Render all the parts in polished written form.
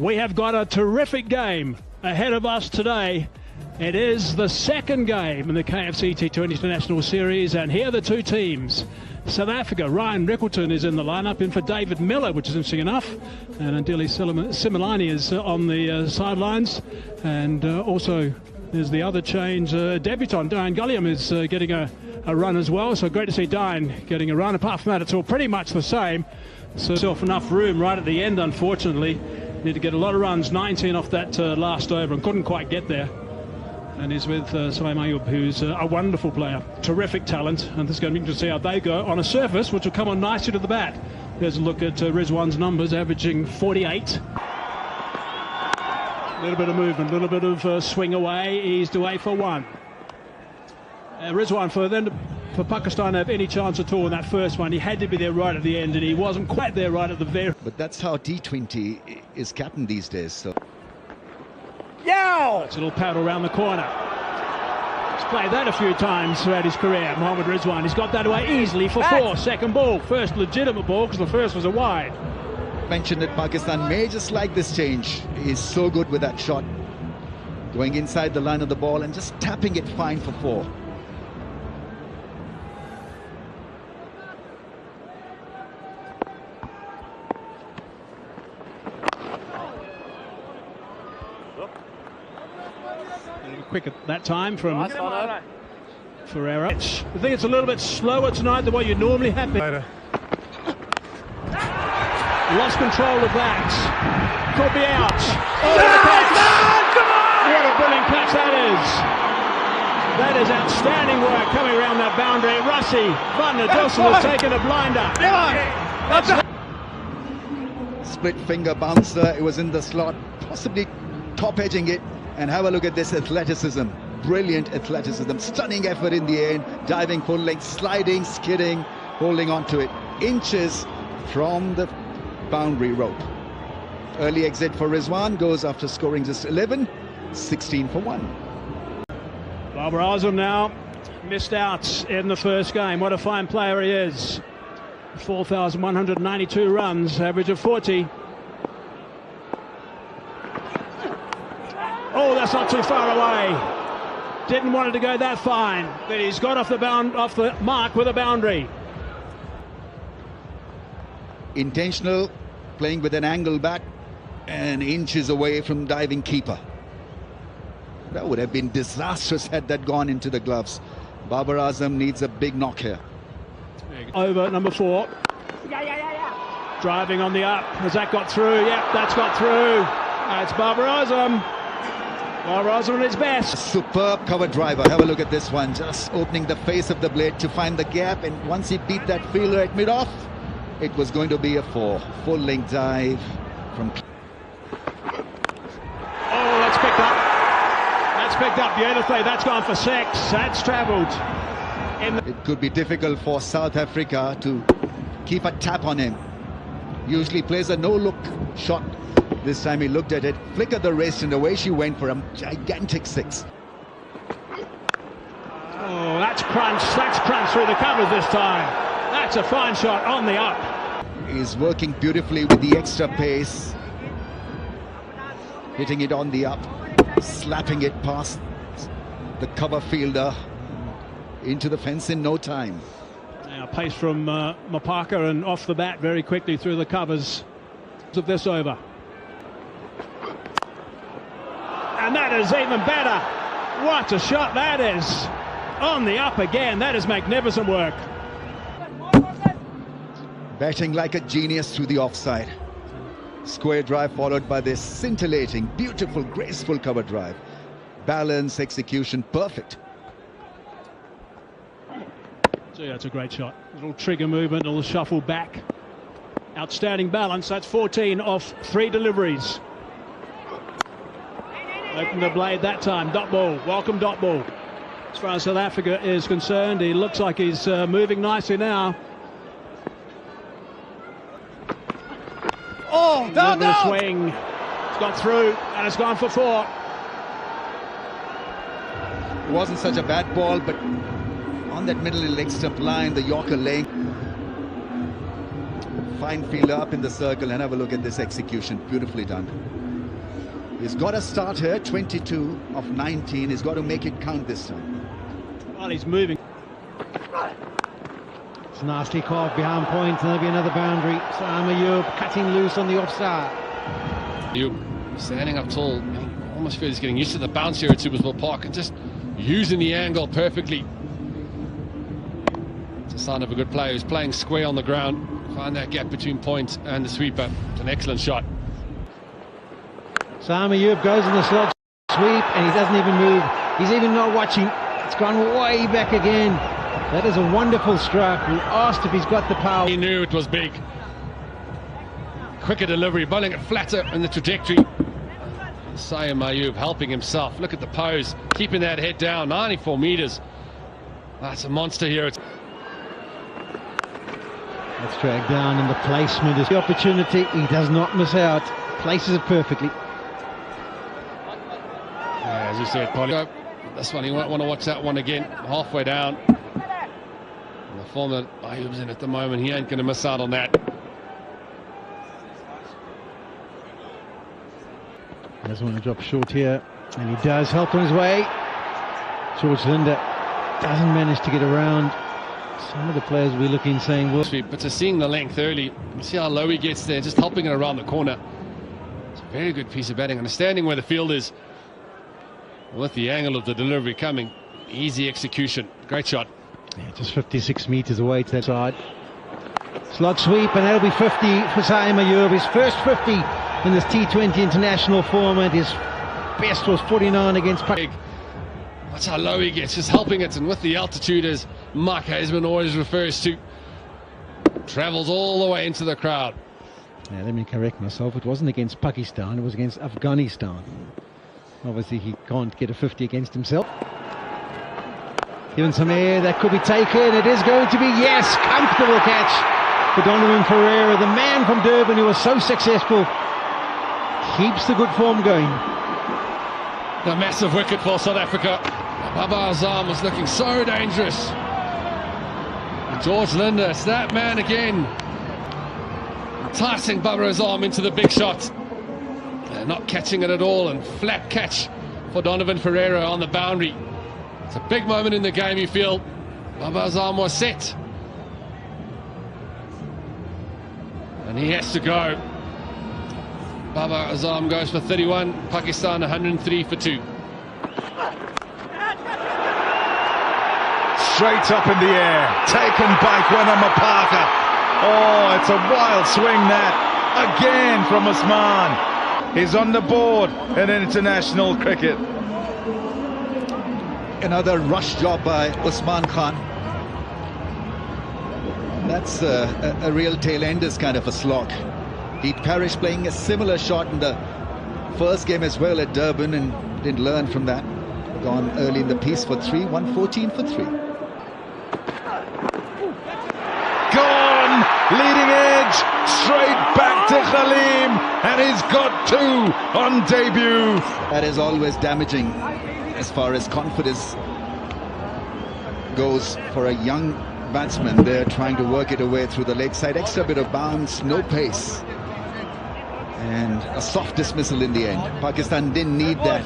We have got a terrific game ahead of us today. It is the second game in the KFC T20 International Series, and here are the two teams. South Africa, Ryan Rickleton is in the lineup, in for David Miller, which is interesting enough, and Andile Similani is on the sidelines, and also there's the other change, debutant Diane Gulliam is getting a run as well, so great to see Diane getting a run. Apart from that, it's all pretty much the same, so enough room right at the end, unfortunately. Need to get a lot of runs, 19 off that last over, and couldn't quite get there. And he's with Sulaim Ayub, who's a wonderful player, terrific talent, and this is going to be interesting to see how they go on a surface which will come on nicely to the bat. There's a look at Rizwan's numbers, averaging 48. A little bit of movement, a little bit of swing away, eased away for one. Rizwan, for Pakistan to have any chance at all in that first one, he had to be there right at the end, and he wasn't quite there right at the very... But that's how T20 is captained these days, so... Yeah! It's a little paddle around the corner. He's played that a few times throughout his career, Mohammad Rizwan. He's got that away easily for four. Second ball, first legitimate ball, because the first was a wide. Mentioned that Pakistan may just like this change. He's so good with that shot. Going inside the line of the ball and just tapping it fine for four. Quick at that time from Ferreira. I think it's a little bit slower tonight than what you normally have been. Lost control of that. Could be out. Oh, what a brilliant catch that is. That is outstanding work coming around that boundary. Rassie van der Dussen has taken a blinder. Split finger bouncer. It was in the slot, possibly top edging it. And have a look at this athleticism. Brilliant athleticism. Stunning effort in the end. Diving full length, sliding, skidding, holding on to it. Inches from the boundary rope. Early exit for Rizwan goes after scoring just 11. 16 for 1. Babar Azam now missed out in the first game. What a fine player he is. 4,192 runs, average of 40. Oh, that's not too far away. Didn't want it to go that fine, but he's got off the mark with a boundary. Intentional, playing with an angle back and inches away from diving keeper. That would have been disastrous had that gone into the gloves. Babar Azam needs a big knock here. Over number 4. Driving on the up. Has that got through? Yep, that's got through. That's Babar Azam. Babar Azam at his best. A superb cover driver. Have a look at this one. Just opening the face of the blade to find the gap. And once he beat that fielder at mid-off, it was going to be a 4. Full length dive from... Oh, that's picked up. That's picked up beautifully. That's gone for 6. That's travelled. It could be difficult for South Africa to keep a tap on him. Usually plays a no-look shot. This time he looked at it, flickered the wrist, and away she went for a gigantic 6. Oh, that's crunch. That's crunch through the covers this time. That's a fine shot on the up. He's working beautifully with the extra pace. Hitting it on the up. Slapping it past the cover fielder. Into the fence in no time. Now pace from Mapaka and off the bat very quickly through the covers of this over. And that is even better. What a shot that is. On the up again. That is magnificent work. Batting like a genius through the offside. Square drive followed by this scintillating, beautiful, graceful cover drive. Balance, execution, perfect. So yeah, it's a great shot. Little trigger movement, a little shuffle back. Outstanding balance. That's 14 off 3 deliveries. Open the blade that time. Dot ball. Welcome dot ball. As far as South Africa is concerned, he looks like he's moving nicely now. Oh, down, down. Swing. It's got through and it's gone for 4. It wasn't such a bad ball, but on that middle leg stump line, the Yorker laying fine fielder up in the circle, and have a look at this execution. Beautifully done. He's got to start here, 22 of 19. He's got to make it count this time. While he's moving. It's nicely carved behind point, and there'll be another boundary. Saim Ayub cutting loose on the offside. Ayub standing up tall. You almost feel he's getting used to the bounce here at Supersport Park and just using the angle perfectly. It's a sign of a good player who's playing square on the ground. Find that gap between point and the sweeper. It's an excellent shot. Saim Ayub goes in the slot sweep, and he doesn't even move. He's even not watching. It's gone way back again. That is a wonderful stroke. We asked if he's got the power. He knew it was big. Quicker delivery, bowling it flatter in the trajectory. Saim Ayub helping himself. Look at the pose, keeping that head down. 94 metres. That's a monster here. That's dragged down, and the placement is the opportunity. He does not miss out. Places it perfectly. Yeah, as you said, Polly. This one, you won't want to watch that one again. Halfway down. And the form that Ayub's in at the moment, he ain't going to miss out on that. He doesn't want to drop short here, and he does. Help on his way. George Linder doesn't manage to get around. Some of the players we're looking saying, well, But to seeing the length early, you see how low he gets there, just helping it around the corner. It's a very good piece of batting, understanding where the field is. With the angle of the delivery coming, easy execution, great shot. yeah, just 56 metres away to that side. Slot sweep, and that'll be 50 for Saim Ayub. His first 50 in this T20 international format. His best was 49 against Pakistan. That's how low he gets, just helping it, and with the altitude, as Mark Haseman always refers to, travels all the way into the crowd. Now, let me correct myself. It wasn't against Pakistan, it was against Afghanistan. Obviously, he can't get a 50 against himself. Given some air, that could be taken. It is going to be, yes, comfortable catch for Donovan Ferreira, the man from Durban who was so successful. Keeps the good form going. A massive wicket for South Africa. Baba Azam was looking so dangerous. George Linder, it's that man again. Enticing Baba Azam into the big shot. Not catching it at all, and flat catch for Donovan Ferreira on the boundary. It's a big moment in the game, you feel. Baba Azam was set. And he has to go. Baba Azam goes for 31, Pakistan 103 for 2. Straight up in the air, taken by Gwenama Parker. Oh, it's a wild swing that, again from Usman. He's on the board in international cricket. Another rush job by Usman Khan. That's a real tail-enders kind of a slog. He'd Parrish playing a similar shot in the first game as well at Durban and didn't learn from that. Gone early in the piece for 3, 114 for 3. Gone! Leading edge, straight back to Khalim, and he's got 2 on debut. That is always damaging as far as confidence goes for a young batsman. They're trying to work it away through the leg side. Extra bit of bounce, no pace. And a soft dismissal in the end. Pakistan didn't need that.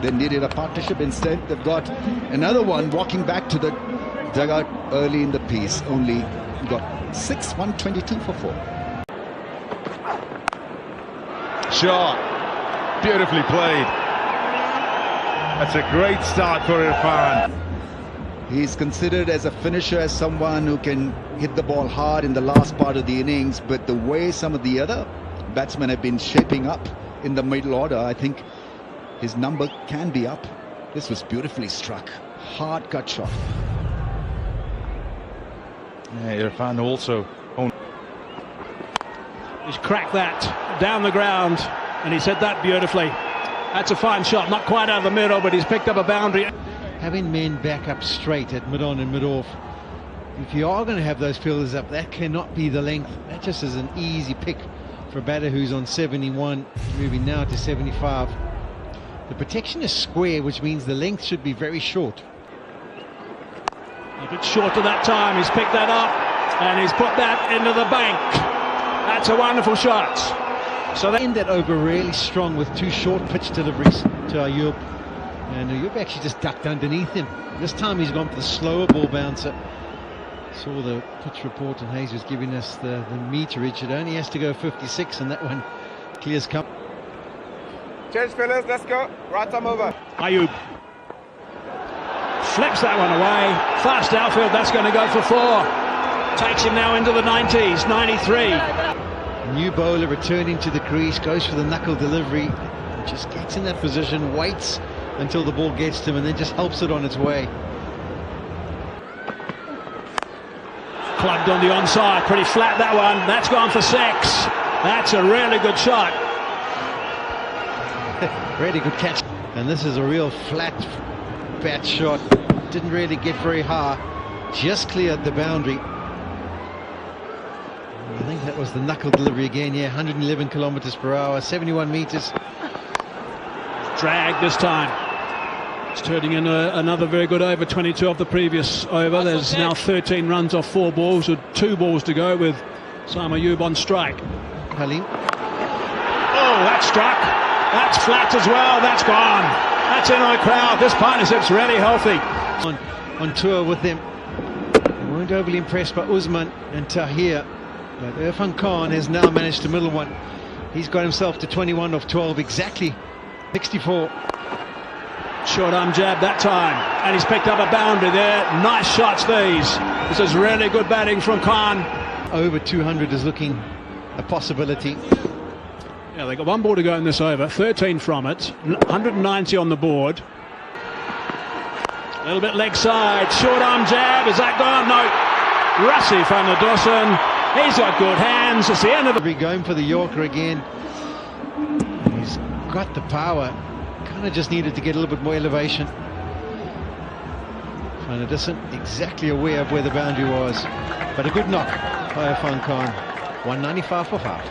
They needed a partnership. Instead, they've got another one walking back to the dugout early in the piece. Only got 6, 122 for 4. Shot, beautifully played. That's a great start for Irfan. He's considered as a finisher, as someone who can hit the ball hard in the last part of the innings, but the way some of the other batsmen have been shaping up in the middle order, I think his number can be up. This was beautifully struck. Hard cut shot. Yeah, Irfan also. He's cracked that down the ground, and he said that beautifully. That's a fine shot, not quite out of the middle, but he's picked up a boundary. Having men back up straight at mid-on and mid-off, if you are going to have those fielders up, that cannot be the length. That just is an easy pick for a batter who's on 71, moving now to 75. The protection is square, which means the length should be very short. A bit short at that time. He's picked that up, and he's put that into the bank. That's a wonderful shot. So End that over really strong with two short pitch deliveries to Ayub. And Ayub actually just ducked underneath him. This time he's gone for the slower ball bouncer. Saw the pitch report and Hayes was giving us the meterage. It only has to go 56 and that one clears come. Change fellas, let's go. Right time over. Ayub flips that one away. Fast outfield, that's going to go for 4. Takes him now into the 90s, 93. New bowler returning to the crease, goes for the knuckle delivery, just gets in that position, waits until the ball gets to him and then just helps it on its way. Plugged on the onside, pretty flat that one. That's gone for 6. That's a really good shot. Really good catch. And this is a real flat bat shot. Didn't really get very high. Just cleared the boundary. I think that was the knuckle delivery again. Yeah, 111 kilometers per hour, 71 meters. Drag this time. It's turning in another very good over, 22 off the previous over. There's now 13 runs off 4 balls with 2 balls to go with Sam Ayub on strike. Halim. Oh, that's struck. That's flat as well. That's gone. That's in on the crowd. This partnership's really healthy. On tour with them. They weren't overly impressed by Usman and Tahir. But Irfan Khan has now managed to middle one. He's got himself to 21 off 12, exactly 64. Short arm jab that time, and he's picked up a boundary there. Nice shots these. This is really good batting from Khan. Over 200 is looking a possibility. Yeah, they got 1 ball to go in this over, 13 from it, 190 on the board. A little bit leg side, short arm jab, is that gone? No. Rassi van der Dossen, he's got good hands. It's the end of the... Going for the Yorker again. He's got the power. Kind of just needed to get a little bit more elevation. Van der Dossen exactly aware of where the boundary was. But a good knock by Irfan Khan. 195 for 5.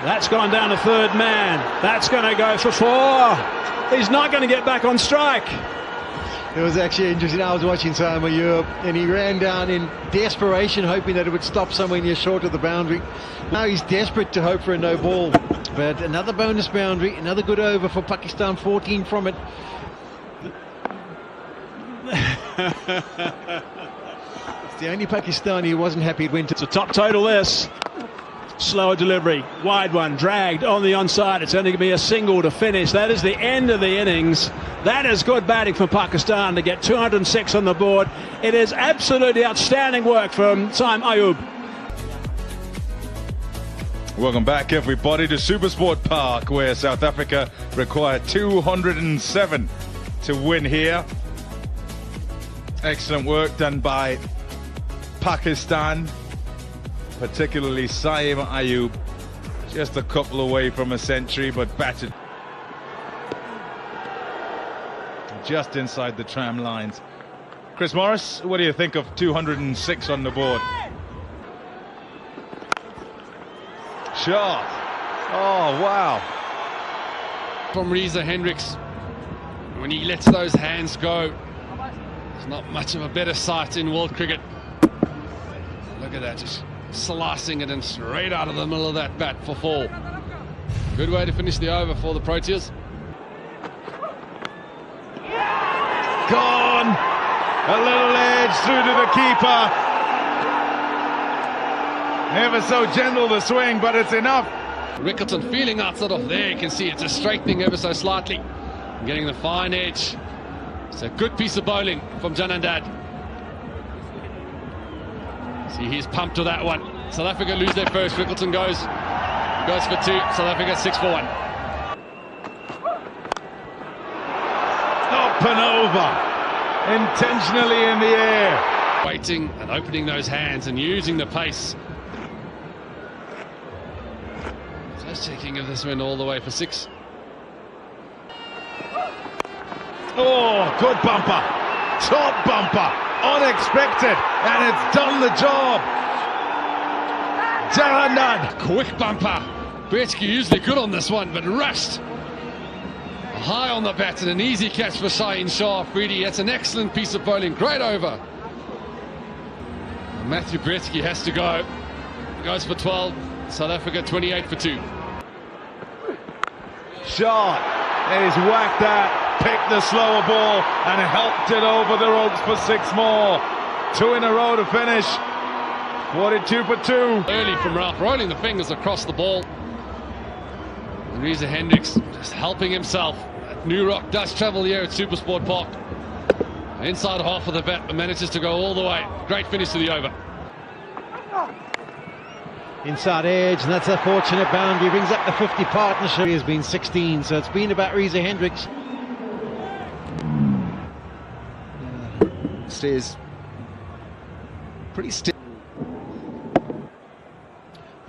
That's gone down to third man. That's going to go for 4. He's not going to get back on strike. It was actually interesting. I was watching Sam Ayub and he ran down in desperation, hoping that it would stop somewhere near short of the boundary. Now he's desperate to hope for a no ball. But another bonus boundary, another good over for Pakistan, 14 from it. It's the only Pakistani who wasn't happy it went to... It's a top total this. Slower delivery, wide one, dragged on the onside. It's only going to be a single to finish. That is the end of the innings. That is good batting from Pakistan to get 206 on the board. It is absolutely outstanding work from Sam Ayub. Welcome back, everybody, to Supersport Park, where South Africa required 207 to win here. Excellent work done by Pakistan, particularly Saeem Ayub, just a couple away from a century, but batted just inside the tram lines. Chris Morris, what do you think of 206 on the board? Shot. Oh, wow. From Reza Hendricks, when he lets those hands go, there's not much of a better sight in world cricket. Look at that, just slicing it in straight out of the middle of that bat for 4. Good way to finish the over for the Proteas. Gone. A little edge through to the keeper. Never so gentle the swing, but it's enough. Rickleton feeling outside of there. You can see it just straightening ever so slightly, getting the fine edge. It's a good piece of bowling from Janandad. See, he's pumped to that one. South Africa lose their first. Rickleton goes for 2. South Africa 6 for 1. Up and over. Intentionally in the air. Waiting and opening those hands and using the pace. Just checking if this went all the way for 6. Oh, good bumper. Top bumper. Unexpected. And it's done the job. Janandad. Quick bumper. Betsky usually good on this one, but rushed. High on the bat and an easy catch for Shaheen Shah Afridi. That's an excellent piece of bowling. Great over. Matthew Bretsky has to go. Goes for 12. South Africa 28 for 2. Shot. He's whacked that, picked the slower ball and helped it over the ropes for 6 more. 2 in a row to finish. 42 for 2. Early from Ralph, rolling the fingers across the ball. And Reza Hendricks just helping himself. New Rock does travel here at Supersport Park. Inside half of the bat, but manages to go all the way. Great finish to the over. Inside edge, and that's a fortunate boundary. Brings up the 50 partnership. He has been 16, so it's been about Reza Hendricks. Stays pretty still.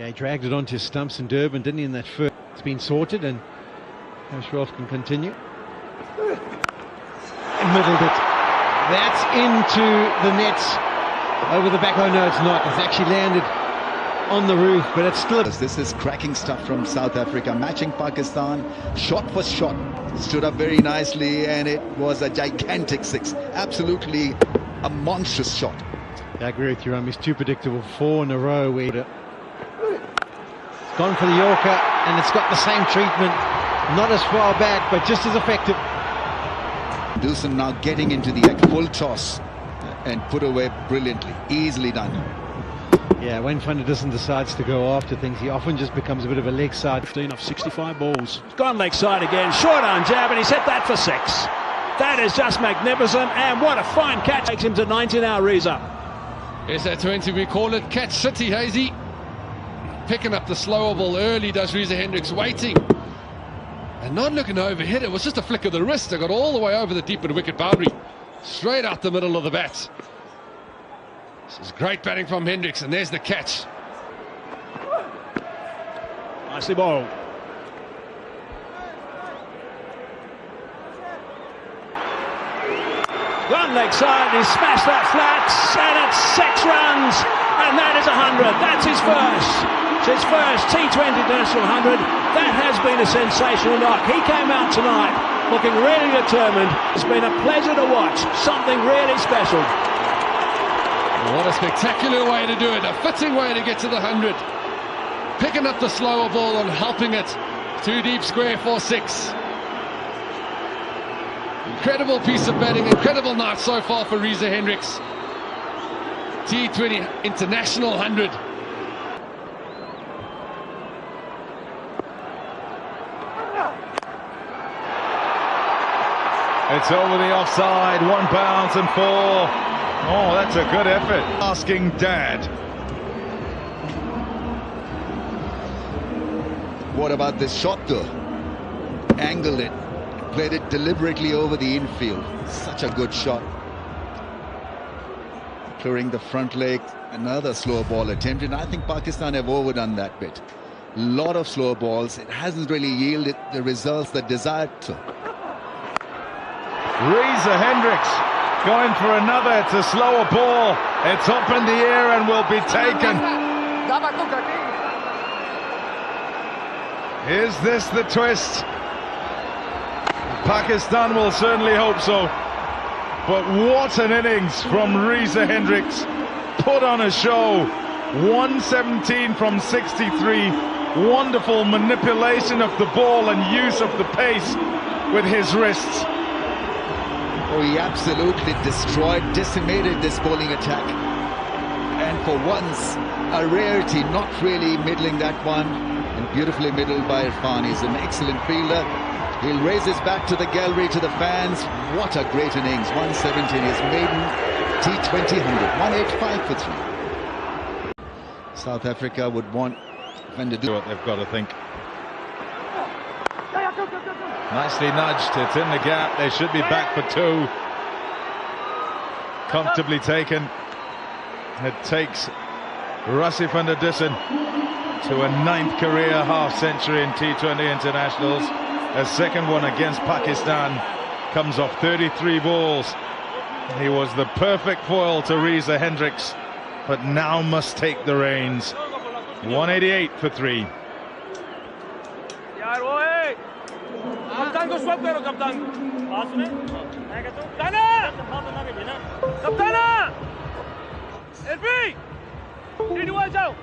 Yeah, he dragged it onto stumps in Durban, didn't he, in that first? It's been sorted, and Rolf can continue. And middled it. That's into the nets. Over the back. Oh, no, it's not. It's actually landed on the roof, but it's still... This is cracking stuff from South Africa, matching Pakistan. Shot for shot. Stood up very nicely, and it was a gigantic 6. Absolutely a monstrous shot. I agree with you, Ram. He's too predictable. 4 in a row. It's gone for the Yorker, and it's got the same treatment. Not as far back, but just as effective. Dawson now getting into the full toss and put away brilliantly. Easily done. Yeah, when Van der Dussen decides to go after things, he often just becomes a bit of a leg side. 15 of 65 balls. He's gone leg side again. Short arm jab, and he's hit that for 6. That is just magnificent, and what a fine catch. Takes him to 90 now, Reza. Yes, that 20, we call it catch city, Hazy. Picking up the slower ball early, does Reza Hendricks, waiting. And not looking to overhit it. It was just a flick of the wrist. They got all the way over the deep and wicket boundary. Straight out the middle of the bat. This is great batting from Hendricks, and there's the catch. Nicely bowled. One leg side, he smashed that flat, and it's 6 runs, and that is 100. That's his first. It's his first T20 International 100. That has been a sensational knock. He came out tonight looking really determined. It's been a pleasure to watch. Something really special. What a spectacular way to do it. A fitting way to get to the 100. Picking up the slower ball and helping it. 2 deep square for 6. Incredible piece of batting. Incredible night so far for Reza Hendricks. T20 International 100. It's over the offside. 1 bounce and 4. Oh, that's a good effort. Asking Dad. What about this shot though? Angled it. Played it deliberately over the infield. Such a good shot. Clearing the front leg. Another slow ball attempted. I think Pakistan have overdone that bit. A lot of slow balls. It hasn't really yielded the results that desired to. Reza Hendricks going for another. It's a slower ball. It's up in the air and will be taken. Is this the twist? Pakistan will certainly hope so. But what an innings from Reza Hendricks. Put on a show. 117 from 63. Wonderful manipulation of the ball and use of the pace with his wrists. Oh, he absolutely destroyed, decimated this bowling attack. And for once, a rarity, not really middling that one. And beautifully middled by Irfan. He's an excellent fielder. He'll raise his bat to the gallery, to the fans. What a great innings. 117, his maiden T20 100. 185 for 3. South Africa would want Van der Dussen. What they've got to think. Nicely nudged. It's in the gap. They should be back for 2. Comfortably taken. It takes Rassie van der Dussen to a 9th career half-century in T20 internationals. A second one against Pakistan. Comes off 33 balls. He was the perfect foil to Reza Hendricks, but now must take the reins. 188 for 3. LB! 81 out!